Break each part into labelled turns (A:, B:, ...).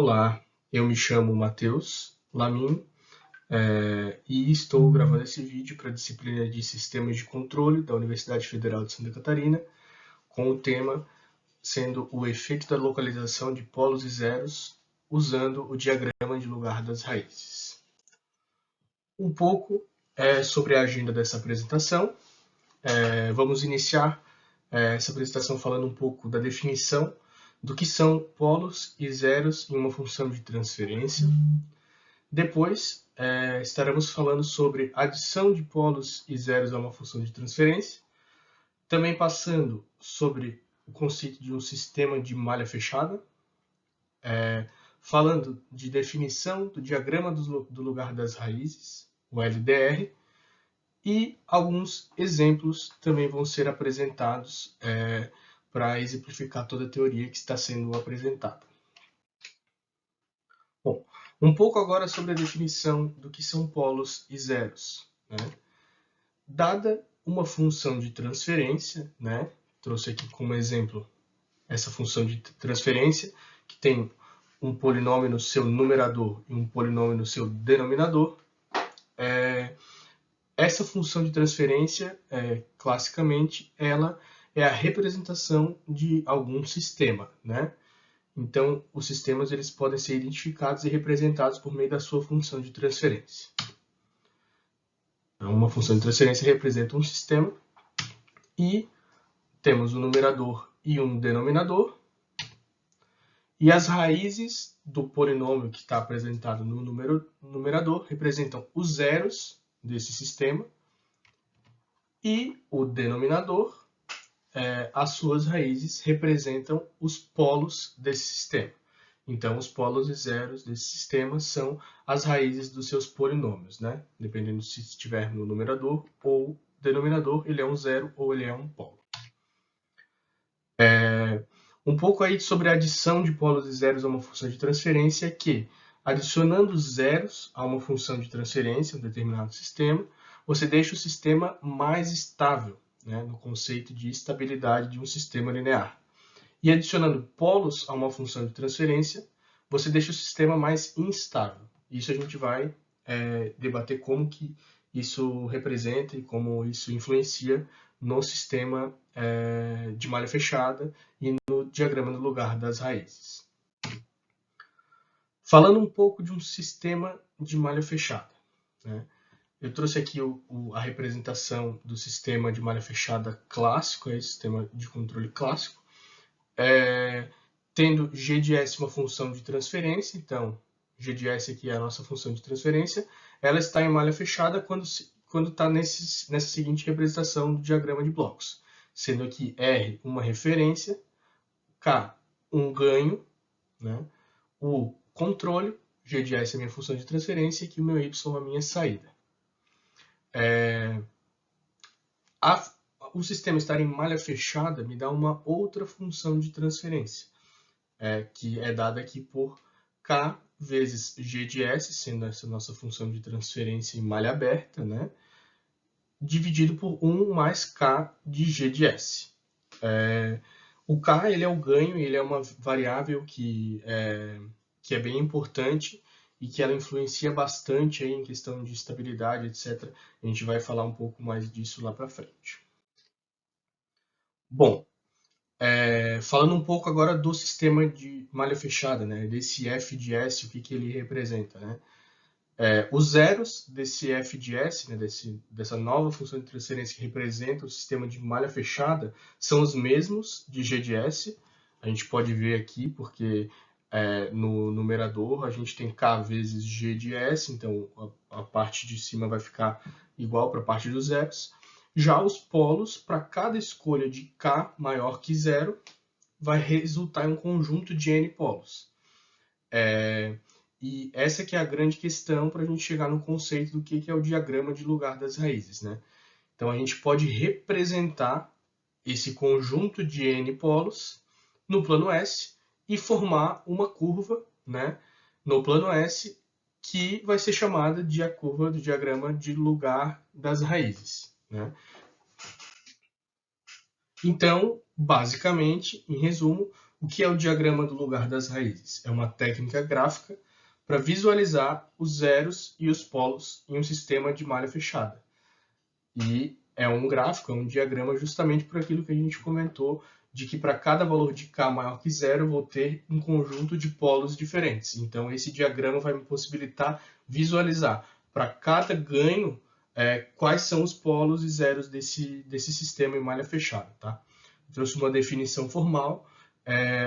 A: Olá, eu me chamo Matheus Lamin e estou gravando esse vídeo para a disciplina de Sistemas de Controle da Universidade Federal de Santa Catarina, com o tema sendo o efeito da localização de polos e zeros usando o diagrama de lugar das raízes. Um pouco sobre a agenda dessa apresentação. Vamos iniciar essa apresentação falando um pouco da definição do que são polos e zeros em uma função de transferência. Depois, estaremos falando sobre adição de polos e zeros a uma função de transferência, também passando sobre o conceito de um sistema de malha fechada, falando de definição do diagrama do lugar das raízes, o LDR, e alguns exemplos também vão ser apresentados para exemplificar toda a teoria que está sendo apresentada. Bom, um pouco agora sobre a definição do que são polos e zeros. Dada uma função de transferência, trouxe aqui como exemplo essa função de transferência, que tem um polinômio no seu numerador e um polinômio no seu denominador. Essa função de transferência, classicamente, ela é a representação de algum sistema, Então, os sistemas eles podem ser identificados e representados por meio da sua função de transferência. Então, uma função de transferência representa um sistema e temos um numerador e um denominador. E as raízes do polinômio que está apresentado no numerador representam os zeros desse sistema e o denominador, as suas raízes representam os polos desse sistema. Então, os polos e zeros desse sistema são as raízes dos seus polinômios, Dependendo se estiver no numerador ou denominador, ele é um zero ou ele é um polo. Um pouco aí sobre a adição de polos e zeros a uma função de transferência é que, adicionando zeros a uma função de transferência, um determinado sistema, você deixa o sistema mais estável, no conceito de estabilidade de um sistema linear. E adicionando polos a uma função de transferência, você deixa o sistema mais instável. Isso a gente vai debater como que isso representa e como isso influencia no sistema de malha fechada e no diagrama do lugar das raízes. Falando um pouco de um sistema de malha fechada. Eu trouxe aqui a representação do sistema de malha fechada clássico, sistema de controle clássico, tendo G de S uma função de transferência. Então, G de S aqui é a nossa função de transferência, ela está em malha fechada quando está nessa seguinte representação do diagrama de blocos, sendo aqui R uma referência, K um ganho, o controle, G de S é a minha função de transferência, e aqui o meu Y é a minha saída. O sistema estar em malha fechada me dá uma outra função de transferência, que é dada aqui por K vezes G de S, sendo essa nossa função de transferência em malha aberta, dividido por 1 mais K de G de S. O K ele é o ganho, ele é uma variável que é bem importante e que ela influencia bastante aí em questão de estabilidade, etc. A gente vai falar um pouco mais disso lá para frente. Bom, falando um pouco agora do sistema de malha fechada, desse F de S, o que ele representa. Os zeros desse F de S, dessa nova função de transferência que representa o sistema de malha fechada, são os mesmos de G de S. A gente pode ver aqui, porque no numerador a gente tem K vezes G de S, então a parte de cima vai ficar igual para a parte dos zeros. Já os polos, para cada escolha de K maior que zero, vai resultar em um conjunto de N polos. E essa que é a grande questão para a gente chegar no conceito do que é o diagrama de lugar das raízes. Então, a gente pode representar esse conjunto de N polos no plano S e formar uma curva no plano S que vai ser chamada de a curva do diagrama de lugar das raízes. Então, basicamente, em resumo, O que é o diagrama do lugar das raízes? É uma técnica gráfica para visualizar os zeros e os polos em um sistema de malha fechada. E é um gráfico, é um diagrama justamente por aquilo que a gente comentou, de que para cada valor de K maior que zero, eu vou ter um conjunto de polos diferentes. Então, esse diagrama vai me possibilitar visualizar para cada ganho quais são os polos e zeros desse sistema em malha fechada. Tá? Eu trouxe uma definição formal.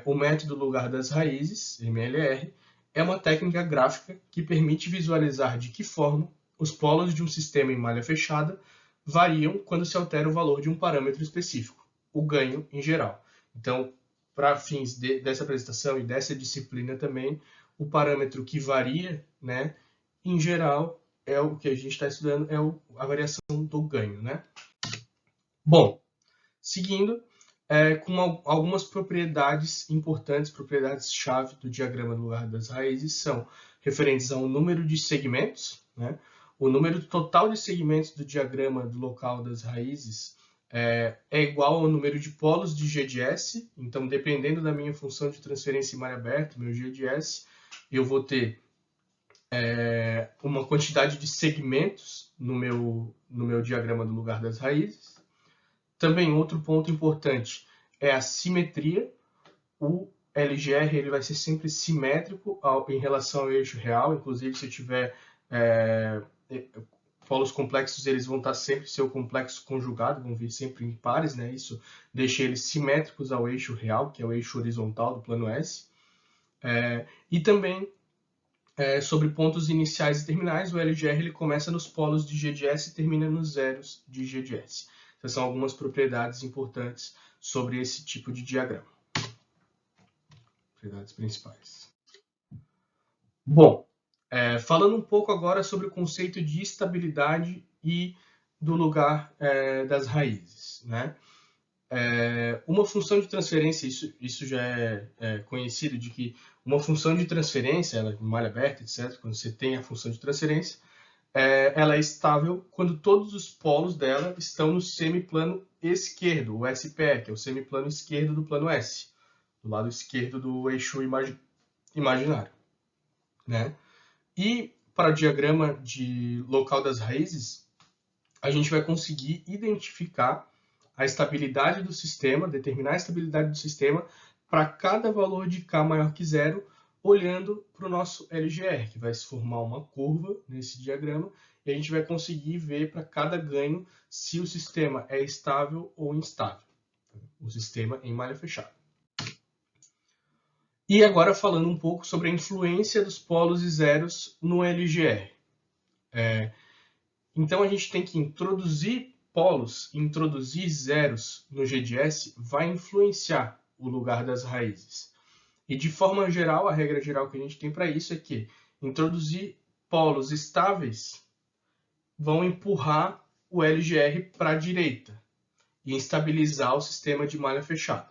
A: O método lugar das raízes, MLR, é uma técnica gráfica que permite visualizar de que forma os polos de um sistema em malha fechada variam quando se altera o valor de um parâmetro específico, o ganho em geral. Então, para fins dessa apresentação e dessa disciplina também, o parâmetro que varia, né, em geral, é o que a gente está estudando, é a variação do ganho. Né? Bom, seguindo, com algumas propriedades importantes, propriedades-chave do diagrama do lugar das raízes são referentes ao número de segmentos, né? O número total de segmentos do diagrama do local das raízes é igual ao número de polos de G de S. Então, dependendo da minha função de transferência em malha aberta, meu G de S, eu vou ter uma quantidade de segmentos no meu diagrama do lugar das raízes. Também outro ponto importante é a simetria. O LGR ele vai ser sempre simétrico em relação ao eixo real. Inclusive, se eu tiver polos complexos, eles vão estar sempre seu complexo conjugado, vão vir sempre em pares, né? Isso deixa eles simétricos ao eixo real, que é o eixo horizontal do plano S. E também, sobre pontos iniciais e terminais, o LGR ele começa nos polos de G de S e termina nos zeros de G de S. Essas são algumas propriedades importantes sobre esse tipo de diagrama. Propriedades principais. Bom, falando um pouco agora sobre o conceito de estabilidade e do lugar das raízes. Né? Uma função de transferência, isso já é conhecido, de que uma função de transferência, ela, malha aberta, etc., quando você tem a função de transferência, ela é estável quando todos os polos dela estão no semiplano esquerdo, o SPE, que é o semiplano esquerdo do plano S, do lado esquerdo do eixo imaginário. Né? E para o diagrama de local das raízes, a gente vai conseguir identificar a estabilidade do sistema, determinar a estabilidade do sistema para cada valor de K maior que zero, olhando para o nosso LGR, que vai se formar uma curva nesse diagrama, e a gente vai conseguir ver para cada ganho se o sistema é estável ou instável, o sistema em malha fechada. E agora falando um pouco sobre a influência dos polos e zeros no LGR. Então a gente tem que introduzir polos, introduzir zeros no G de S vai influenciar o lugar das raízes. E de forma geral, a regra geral que a gente tem para isso é que introduzir polos estáveis vão empurrar o LGR para a direita e estabilizar o sistema de malha fechada.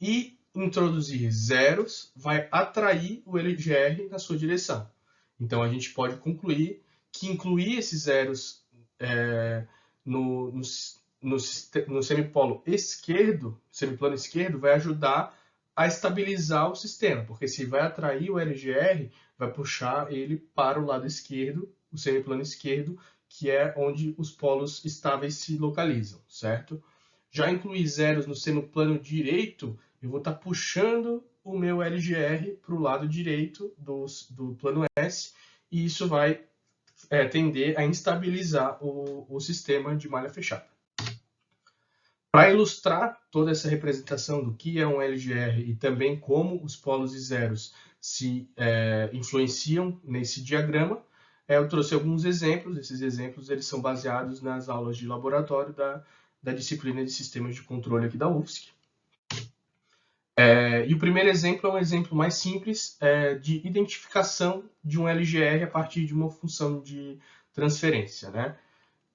A: E introduzir zeros vai atrair o LGR na sua direção. Então a gente pode concluir que incluir esses zeros no semipolo esquerdo, semiplano esquerdo, vai ajudar a estabilizar o sistema, porque se vai atrair o LGR, vai puxar ele para o lado esquerdo, o semiplano esquerdo, que é onde os polos estáveis se localizam, certo? Já incluir zeros no semiplano direito, eu vou estar puxando o meu LGR para o lado direito do plano S, e isso vai tender a instabilizar o sistema de malha fechada. Para ilustrar toda essa representação do que é um LGR e também como os polos e zeros se influenciam nesse diagrama, eu trouxe alguns exemplos. Esses exemplos eles são baseados nas aulas de laboratório da disciplina de sistemas de controle aqui da UFSC. E o primeiro exemplo é um exemplo mais simples de identificação de um LGR a partir de uma função de transferência. Né?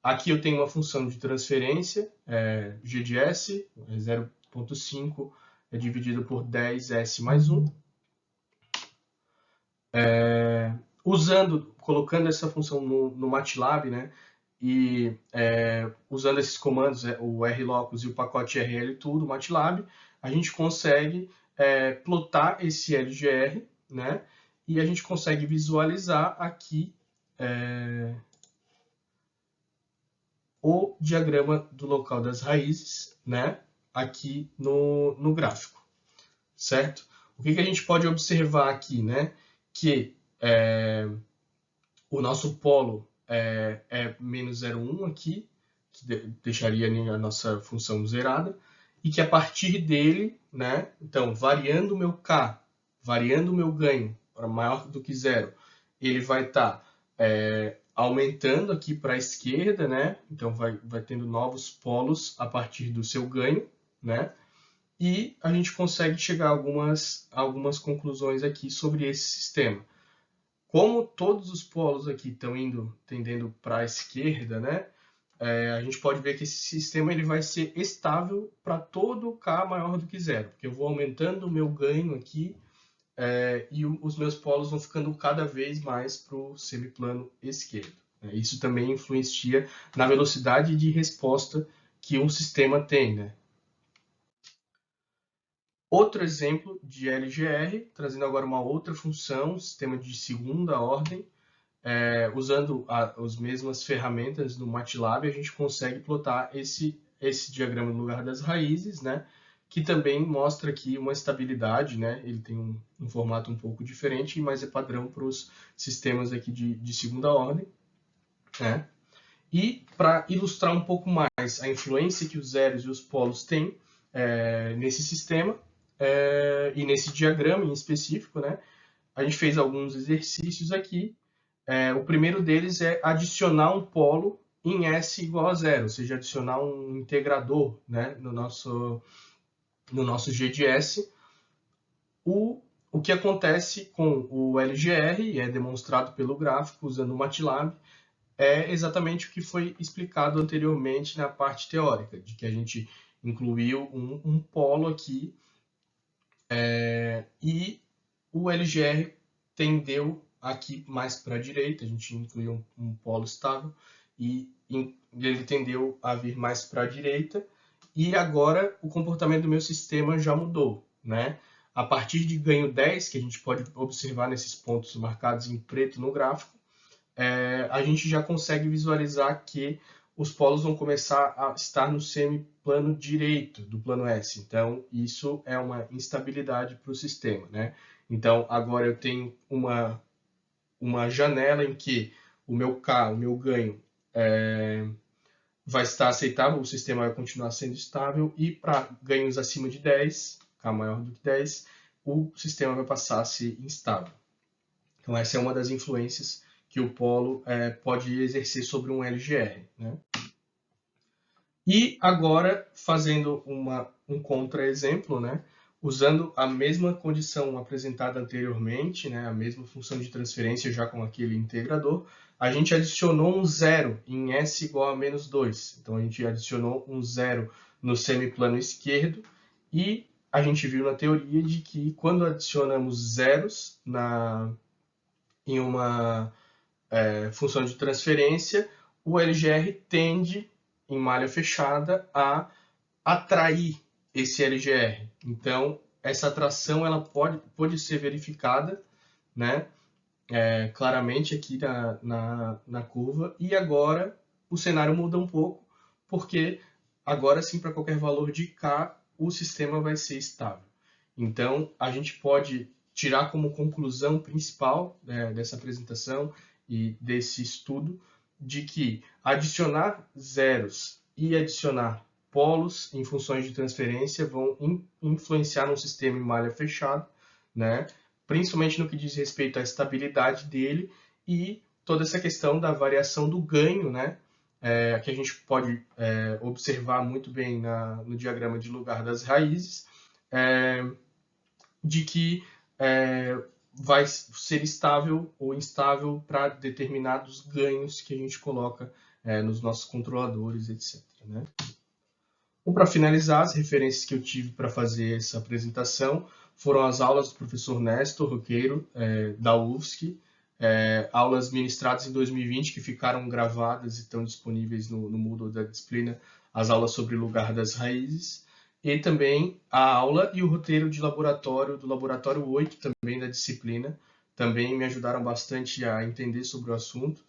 A: Aqui eu tenho uma função de transferência, G de S, 0,5 é dividido por 10S mais 1. Colocando essa função no MATLAB, né, e usando esses comandos, o RLOCUS e o pacote RL tudo, o MATLAB, a gente consegue plotar esse LGR, né? E a gente consegue visualizar aqui o diagrama do local das raízes, né? Aqui no gráfico, certo? O que a gente pode observar aqui, né? Que o nosso polo é menos 0,1 aqui, que deixaria a nossa função zerada, e que a partir dele, né, então, variando o meu K, variando o meu ganho para maior do que zero, ele vai estar aumentando aqui para a esquerda, né, então vai tendo novos polos a partir do seu ganho, né, e a gente consegue chegar a algumas conclusões aqui sobre esse sistema. Como todos os polos aqui estão tendendo para a esquerda, né, a gente pode ver que esse sistema ele vai ser estável para todo K maior do que zero, porque eu vou aumentando o meu ganho aqui e os meus polos vão ficando cada vez mais para o semiplano esquerdo. Isso também influencia na velocidade de resposta que um sistema tem, né? Outro exemplo de LGR, trazendo agora uma outra função, sistema de segunda ordem, usando as mesmas ferramentas do MATLAB, a gente consegue plotar esse diagrama no lugar das raízes, né? Que também mostra aqui uma estabilidade, né? Ele tem um formato um pouco diferente, mas é padrão para os sistemas aqui de segunda ordem, né? E para ilustrar um pouco mais a influência que os zeros e os polos têm nesse sistema e nesse diagrama em específico, né? A gente fez alguns exercícios aqui. O primeiro deles é adicionar um polo em S igual a zero, ou seja, adicionar um integrador, né, no nosso G de S. O que acontece com o LGR, e é demonstrado pelo gráfico usando o MATLAB, é exatamente o que foi explicado anteriormente na parte teórica, de que a gente incluiu um polo aqui e o LGR tendeu aqui mais para a direita, a gente incluiu um polo estável e ele tendeu a vir mais para a direita e agora o comportamento do meu sistema já mudou, né? A partir de ganho 10, que a gente pode observar nesses pontos marcados em preto no gráfico, a gente já consegue visualizar que os polos vão começar a estar no semiplano direito do plano S. Então, isso é uma instabilidade para o sistema, né? Então, agora eu tenho uma janela em que o meu K, o meu ganho, vai estar aceitável, o sistema vai continuar sendo estável, e para ganhos acima de 10, K maior do que 10, o sistema vai passar a ser instável. Então, essa é uma das influências que o polo pode exercer sobre um LGR, né? E agora, fazendo um contra-exemplo, né? Usando a mesma condição apresentada anteriormente, né? A mesma função de transferência já com aquele integrador, a gente adicionou um zero em S igual a menos 2. Então, a gente adicionou um zero no semiplano esquerdo e a gente viu na teoria de que quando adicionamos zeros em uma função de transferência, o LGR tende, em malha fechada, a atrair esse LGR. Então, essa atração ela pode ser verificada, né, claramente aqui na curva, e agora o cenário muda um pouco, porque agora sim, para qualquer valor de K, o sistema vai ser estável. Então, a gente pode tirar como conclusão principal dessa apresentação e desse estudo de que adicionar zeros e adicionar polos em funções de transferência vão influenciar no sistema em malha fechada, né? Principalmente no que diz respeito à estabilidade dele e toda essa questão da variação do ganho, né? Que a gente pode observar muito bem no diagrama de lugar das raízes, de que vai ser estável ou instável para determinados ganhos que a gente coloca nos nossos controladores, etc. Né? Então, para finalizar, as referências que eu tive para fazer essa apresentação foram as aulas do professor Néstor Roqueiro, da UFSC, aulas ministradas em 2020 que ficaram gravadas e estão disponíveis no Moodle da disciplina, as aulas sobre lugar das raízes, e também a aula e o roteiro de laboratório, do laboratório 8, também da disciplina, também me ajudaram bastante a entender sobre o assunto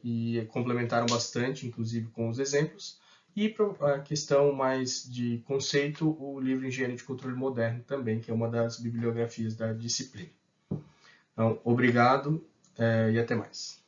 A: e complementaram bastante, inclusive com os exemplos. E para a questão mais de conceito, o livro Engenharia de Controle Moderno também, que é uma das bibliografias da disciplina. Então, obrigado e até mais.